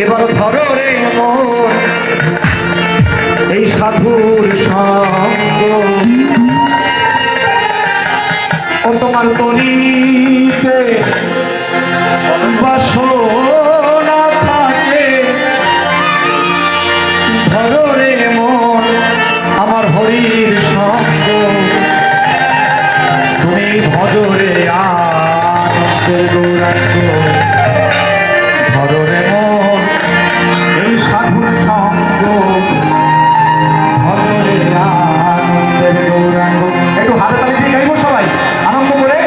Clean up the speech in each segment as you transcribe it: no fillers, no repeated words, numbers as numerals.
এবার ধরো রে মন এই সাধুর সঙ্গ ও তোমার তরিতে বাসনা থাকে ধরো রে মন আমার হরির সঙ্গ তুমি ভজরে আনন্দের গৌরাঙ্গ ধরো রে মন এই সাধুর সঙ্গ ভজরে আনন্দের গৌরাঙ্গ। একটু হাতে তালি দিয়ে গাইবো সবাই আনন্দ করে।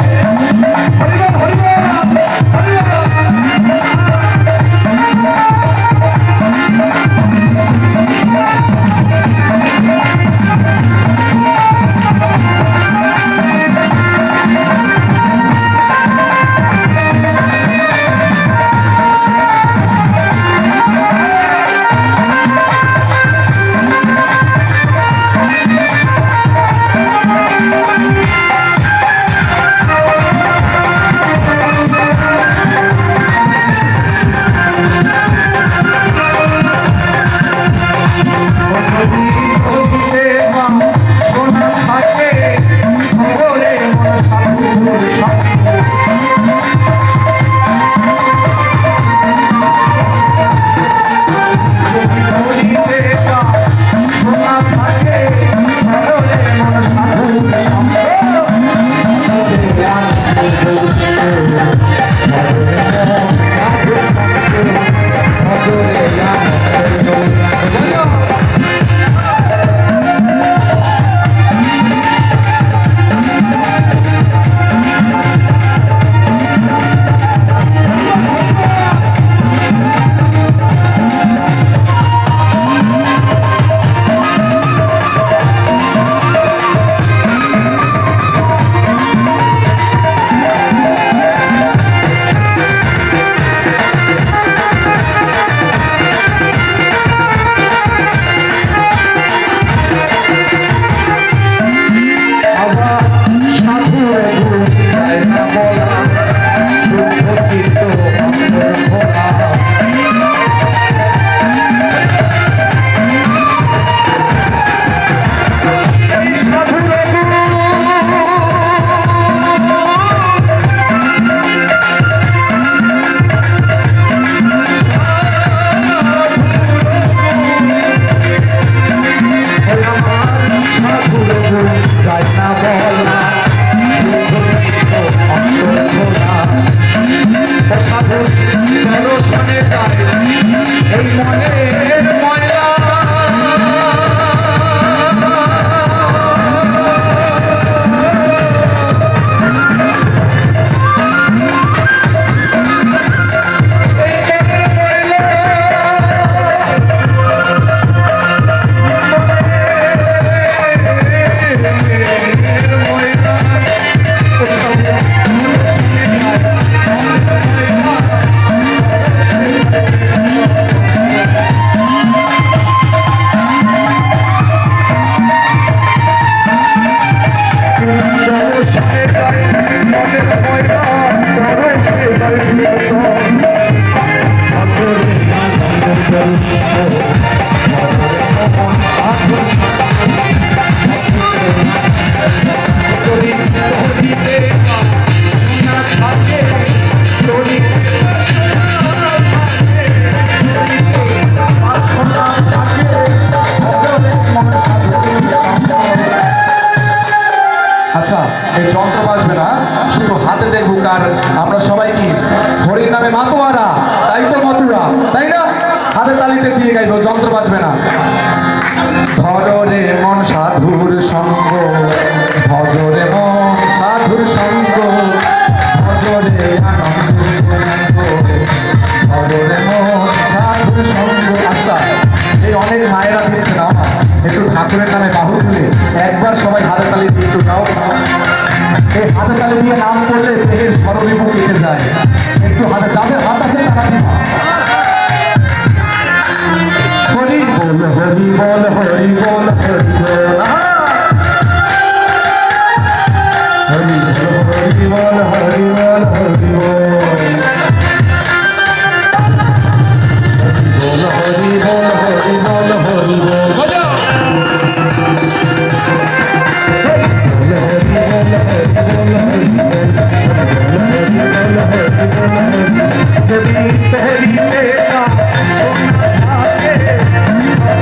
যদি পেরিতে না সোনা থাকে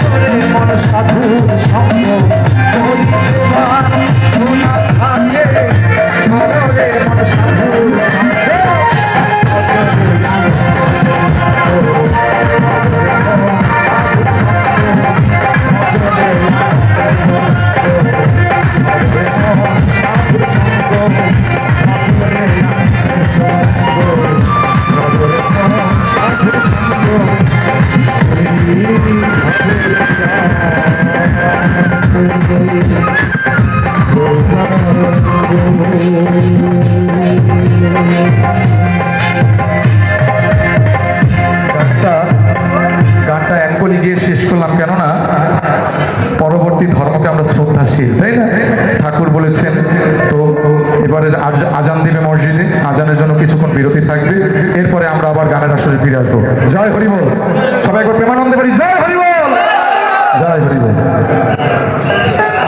মরে মন সাধুর সঙ্গ যদি তোমার সোনা থাকে মরে মন সাধুর গানটা এক বলি গিয়ে শেষ করলাম, কেননা পরবর্তী ধর্মকে আমরা শ্রদ্ধাশীল, তাই না? ঠাকুর বলেছেন। তো এবারে আজান দিবে মসজিদে, আজানের জন্য কিছুক্ষণ বিরতি থাকবে, এরপরে আমরা আবার গানের আসরে ফিরে আসবো। জয় হরি বল, সবাই একবার প্রেমানন্দে বলি জয় হরি বল, জয় হরি।